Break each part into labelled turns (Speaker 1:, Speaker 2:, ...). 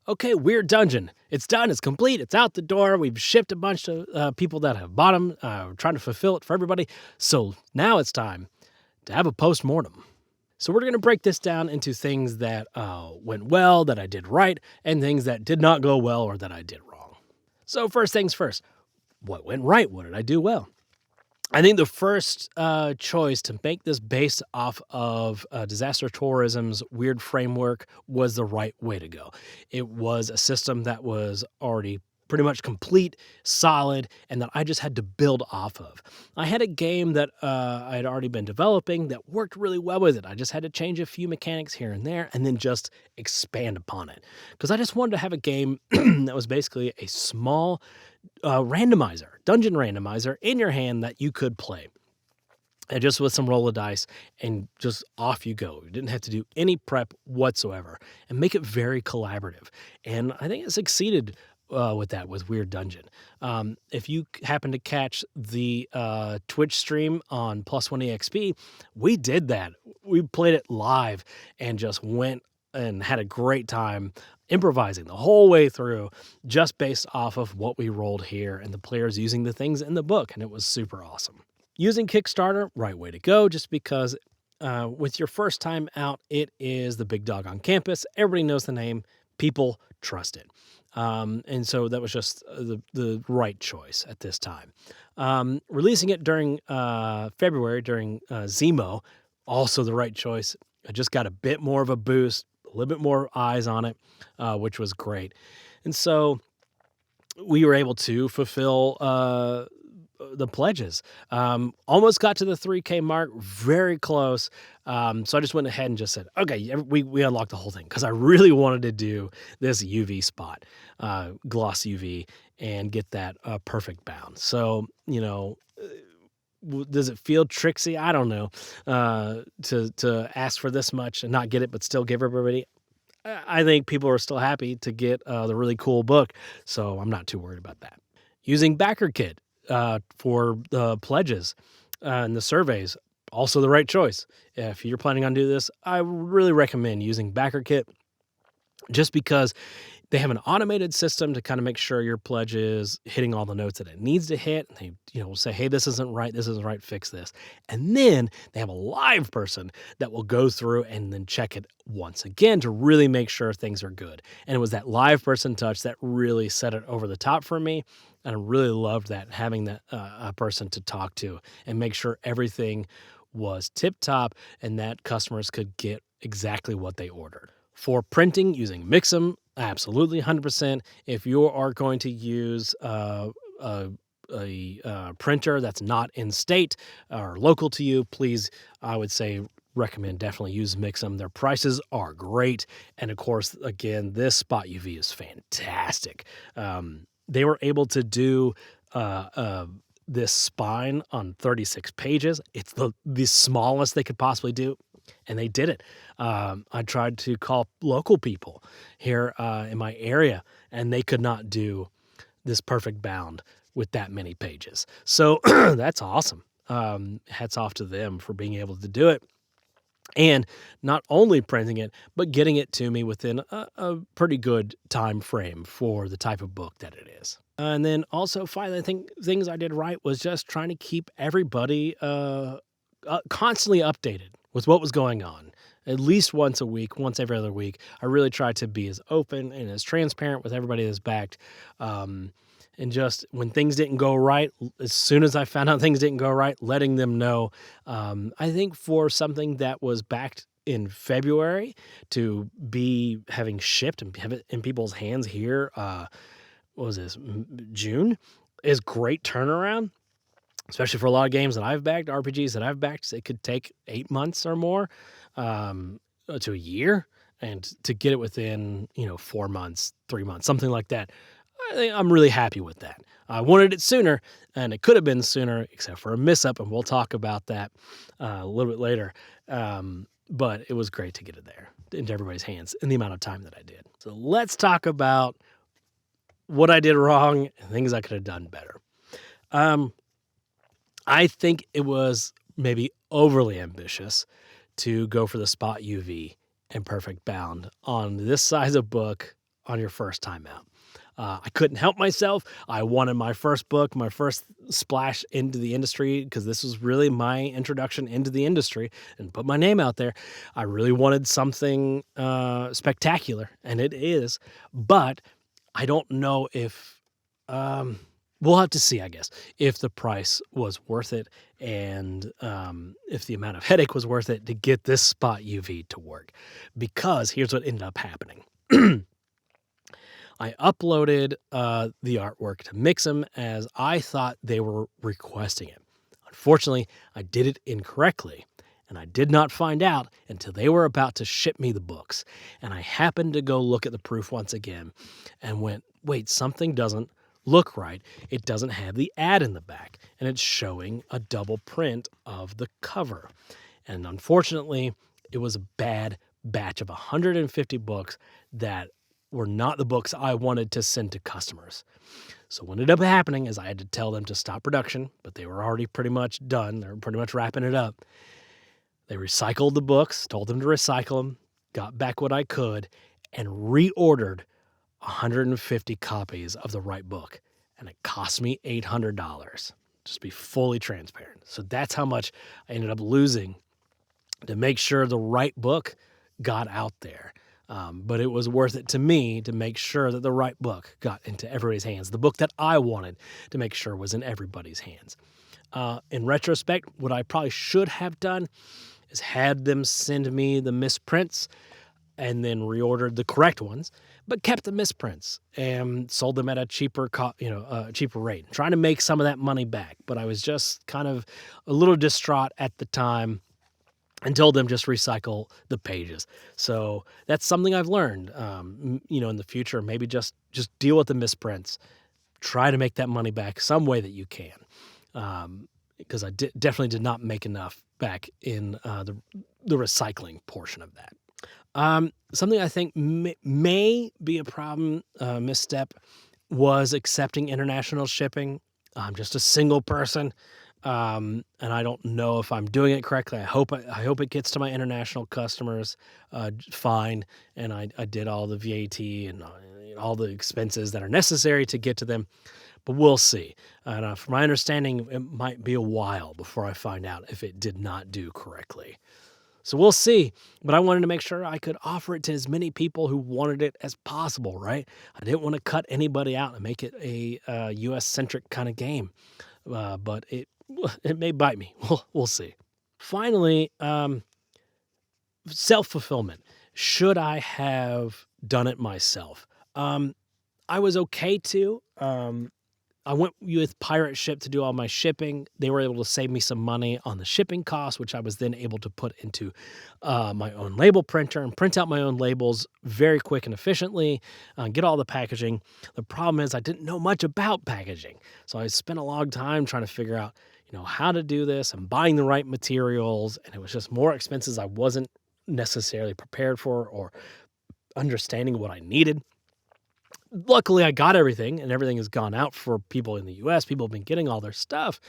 Speaker 1: okay, WYRD Dungeon. It's done. It's complete. It's out the door. We've shipped a bunch of people that have bought them. We're trying to fulfill it for everybody. So now it's time to have a post-mortem. So we're going to break this down into things that went well, that I did right, and things that did not go well or that I did wrong. So first things first, what went right? What did I do well? I think the first choice to make this based off of disaster tourism's WYRD framework was the right way to go. It was a system that was already pretty much complete, solid, and that I just had to build off of. I had a game that I had already been developing that worked really well with it. I just had to change a few mechanics here and there and then just expand upon it. Because I just wanted to have a game that was basically a small dungeon randomizer in your hand that you could play. And just with some roll of dice and just off you go. You didn't have to do any prep whatsoever and make it very collaborative. And I think it succeeded with that with WYRD Dungeon. If you happen to catch the Twitch stream on +1EXP, we did that. We played it live and just went and had a great time improvising the whole way through just based off of what we rolled here and the players using the things in the book, and it was super awesome. Using Kickstarter, right way to go, just because with your first time out, it is the big dog on campus. Everybody knows the name. People trust it. And so that was just the right choice at this time. Releasing it during February, during Zemo, also the right choice. I just got a bit more of a boost, a little bit more eyes on it, which was great. And so we were able to fulfill the pledges. Almost got to the 3K mark, very close. So I just went ahead and just said, okay, we unlocked the whole thing because I really wanted to do this UV spot, gloss UV, and get that perfect bound. So, does it feel tricksy? I don't know, to ask for this much and not get it, but still give everybody. I think people are still happy to get the really cool book, so I'm not too worried about that. Using BackerKit for the pledges and the surveys, also the right choice. If you're planning on doing this, I really recommend using BackerKit just because they have an automated system to kind of make sure your pledge is hitting all the notes that it needs to hit. They, will say, hey, this isn't right, fix this. And then they have a live person that will go through and then check it once again to really make sure things are good. And it was that live person touch that really set it over the top for me. And I really loved that, having that a person to talk to and make sure everything was tip-top and that customers could get exactly what they ordered. For printing, using Mix'em, absolutely 100%. If you are going to use a printer that's not in state or local to you, please, I would say, recommend definitely use Mix'em. Their prices are great. And of course, again, this Spot UV is fantastic. They were able to do this spine on 36 pages. It's the smallest they could possibly do. And they did it. I tried to call local people here in my area, and they could not do this perfect bound with that many pages. So that's awesome. Hats off to them for being able to do it. And not only printing it, but getting it to me within a pretty good time frame for the type of book that it is. And then also, finally, I think things I did right was just trying to keep everybody constantly updated with what was going on. At least once a week, once every other week. I really tried to be as open and as transparent with everybody that's backed. And just when things didn't go right, as soon as I found out things didn't go right, letting them know. I think for something that was backed in February to be having shipped and have it in people's hands here, what was this, June, is great turnaround. Especially for a lot of games that I've backed, RPGs that I've backed, it could take 8 months or more to a year, and to get it within 4 months, 3 months, something like that. I'm really happy with that. I wanted it sooner, and it could have been sooner, except for a miss-up, and we'll talk about that a little bit later. But it was great to get it there into everybody's hands in the amount of time that I did. So let's talk about what I did wrong and things I could have done better. I think it was maybe overly ambitious to go for the Spot UV and perfect bound on this size of book on your first time out. I couldn't help myself. I wanted my first book, my first splash into the industry, because this was really my introduction into the industry and put my name out there. I really wanted something spectacular, and it is. But I don't know if we'll have to see, I guess, if the price was worth it and if the amount of headache was worth it to get this spot UV to work. Because here's what ended up happening. I uploaded the artwork to Mix'em as I thought they were requesting it. Unfortunately, I did it incorrectly, and I did not find out until they were about to ship me the books. And I happened to go look at the proof once again and went, wait, something doesn't look right. It doesn't have the ad in the back, and it's showing a double print of the cover. And unfortunately, it was a bad batch of 150 books that were not the books I wanted to send to customers. So what ended up happening is I had to tell them to stop production, but they were already pretty much done. They were pretty much wrapping it up. They recycled the books, told them to recycle them, got back what I could, and reordered 150 copies of the right book. And it cost me $800. Just be fully transparent. So that's how much I ended up losing to make sure the right book got out there. But it was worth it to me to make sure that the right book got into everybody's hands. The book that I wanted to make sure was in everybody's hands. In retrospect, what I probably should have done is had them send me the misprints and then reordered the correct ones, but kept the misprints and sold them at a cheaper rate, trying to make some of that money back. But I was just kind of a little distraught at the time and told them just recycle the pages. So that's something I've learned, in the future. Maybe just deal with the misprints. Try to make that money back some way that you can, because I definitely did not make enough back in the recycling portion of that. Something I think may be a problem, misstep, was accepting international shipping. I'm just a single person. And I don't know if I'm doing it correctly. I hope it gets to my international customers fine, and I did all the VAT and all the expenses that are necessary to get to them, but we'll see. And from my understanding, it might be a while before I find out if it did not do correctly. So we'll see, but I wanted to make sure I could offer it to as many people who wanted it as possible, right? I didn't want to cut anybody out and make it a US-centric kind of game, but it may bite me. We'll see. Finally, self-fulfillment. Should I have done it myself? I was okay to. I went with Pirate Ship to do all my shipping. They were able to save me some money on the shipping costs, which I was then able to put into my own label printer and print out my own labels very quick and efficiently, get all the packaging. The problem is I didn't know much about packaging. So I spent a long time trying to figure out, how to do this and buying the right materials. And it was just more expenses I wasn't necessarily prepared for or understanding what I needed. Luckily, I got everything, and everything has gone out for people in the U.S. People have been getting all their stuff,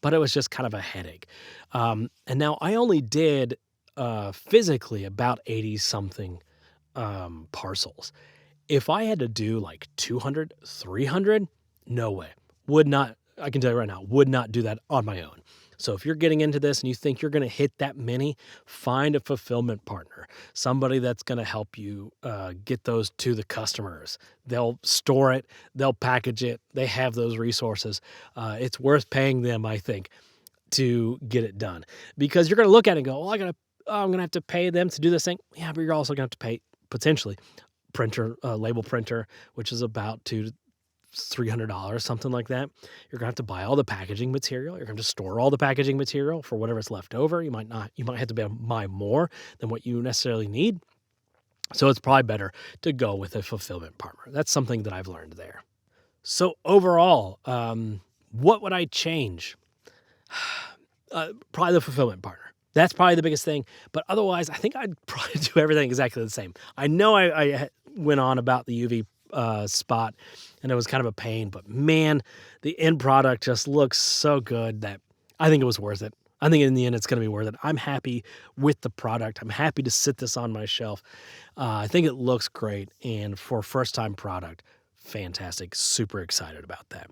Speaker 1: but it was just kind of a headache. And now I only did physically about 80-something parcels. If I had to do like 200, 300, no way. Would not, I can tell you right now, would not do that on my own. So if you're getting into this and you think you're going to hit that many, find a fulfillment partner, somebody that's going to help you get those to the customers. They'll store it, they'll package it, they have those resources. It's worth paying them, I think, to get it done. Because you're going to look at it and go, well, I'm going to have to pay them to do this thing. Yeah, but you're also going to have to pay, potentially, label printer, which is about $200 to $300, something like that. You're gonna have to buy all the packaging material. You're gonna have to store all the packaging material for whatever's left over. You might have to buy more than what you necessarily need. So it's probably better to go with a fulfillment partner. That's something that I've learned there. So overall, what would I change? Probably the fulfillment partner. That's probably the biggest thing. But otherwise, I think I'd probably do everything exactly the same. I know I went on about the UV spot, and it was kind of a pain, but man, the end product just looks so good that I think it was worth it. I think in the end it's going to be worth it. I'm happy with the product. I'm happy to sit this on my shelf. I think it looks great, and for a first-time product, fantastic. Super excited about that.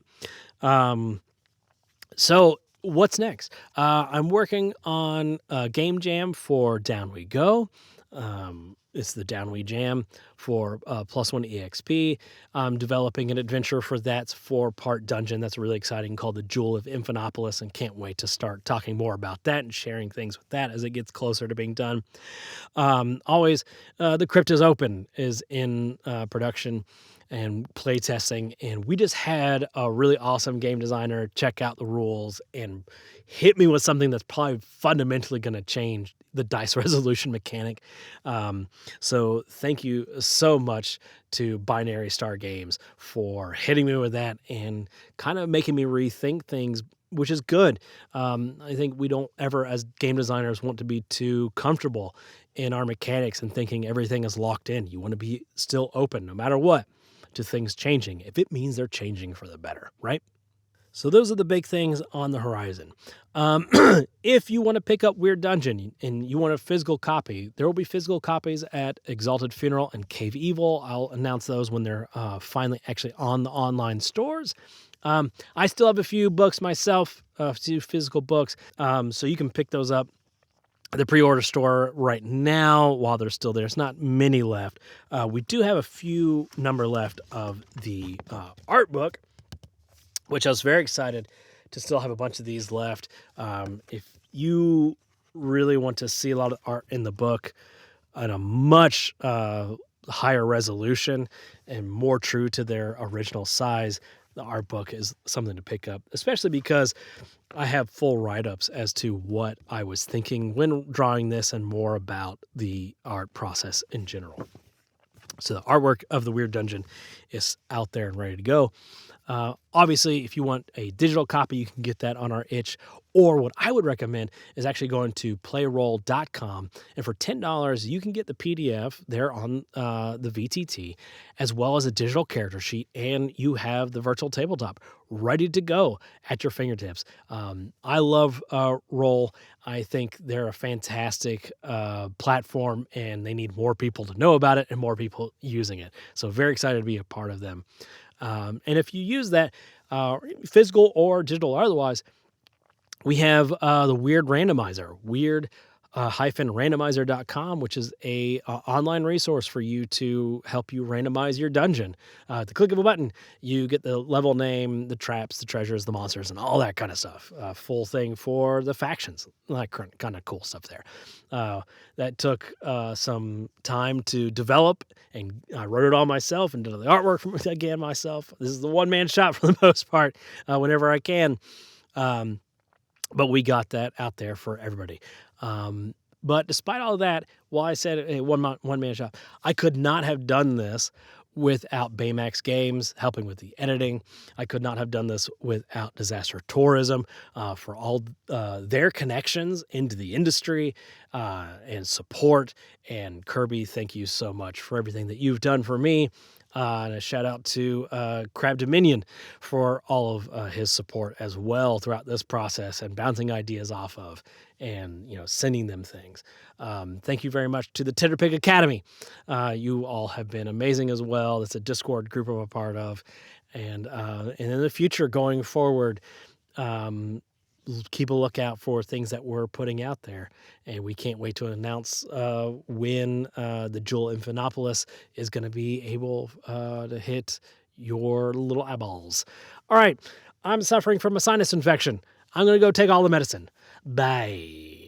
Speaker 1: So what's next? I'm working on a game jam for Down We Go. It's the Down We Jam for Plus One EXP. I'm developing an adventure for that's 4-part dungeon. That's really exciting, called the Jewel of Infinitopolis, and can't wait to start talking more about that and sharing things with that as it gets closer to being done. Always, the Crypt is Open is in production and playtesting, and we just had a really awesome game designer check out the rules and hit me with something that's probably fundamentally going to change the dice resolution mechanic. So thank you so much to Binary Star Games for hitting me with that and kind of making me rethink things, which is good. I think we don't ever, as game designers, want to be too comfortable in our mechanics and thinking everything is locked in. You want to be still open, no matter what, to things changing, if it means they're changing for the better, right? So those are the big things on the horizon. If you want to pick up WYRD Dungeon and you want a physical copy, there will be physical copies at Exalted Funeral and Cave Evil. I'll announce those when they're finally actually on the online stores. I still have a few books myself, a few physical books, so you can pick those up at the pre-order store right now while they're still there. There's not many left. We do have a few number left of the art book, which I was very excited to still have a bunch of these left. If you really want to see a lot of art in the book at a much higher resolution and more true to their original size, the art book is something to pick up, especially because I have full write-ups as to what I was thinking when drawing this and more about the art process in general. So the artwork of the WYRD Dungeon is out there and ready to go. Obviously, if you want a digital copy, you can get that on our itch. Or what I would recommend is actually going to playroll.com. And for $10, you can get the PDF there on the VTT, as well as a digital character sheet. And you have the virtual tabletop ready to go at your fingertips. I love Roll. I think they're a fantastic platform, and they need more people to know about it and more people using it. So very excited to be a part of them. And if you use that, physical or digital or otherwise, we have the WYRD Randomizer, WYRD-randomizer.com, which is a online resource for you to help you randomize your dungeon. At the click of a button, you get the level name, the traps, the treasures, the monsters, and all that kind of stuff. Full thing for the factions, like kind of cool stuff there. That took some time to develop, and I wrote it all myself and did the artwork from it again myself. This is the one-man shop for the most part, whenever I can. But we got that out there for everybody. But despite all of that, while I said a one-man shop, I could not have done this without Baymax Games helping with the editing. I could not have done this without Disaster Tourism for all their connections into the industry and support. And Kirby, thank you so much for everything that you've done for me. And a shout out to Crab Dominion for all of his support as well throughout this process and bouncing ideas off of and, sending them things. Thank you very much to the ttrpg Academy. You all have been amazing as well. It's a Discord group I'm a part of. And in the future going forward, keep a lookout for things that we're putting out there. And we can't wait to announce when the Jewel of Infinitopolis is going to be able to hit your little eyeballs. All right, I'm suffering from a sinus infection. I'm going to go take all the medicine. Bye.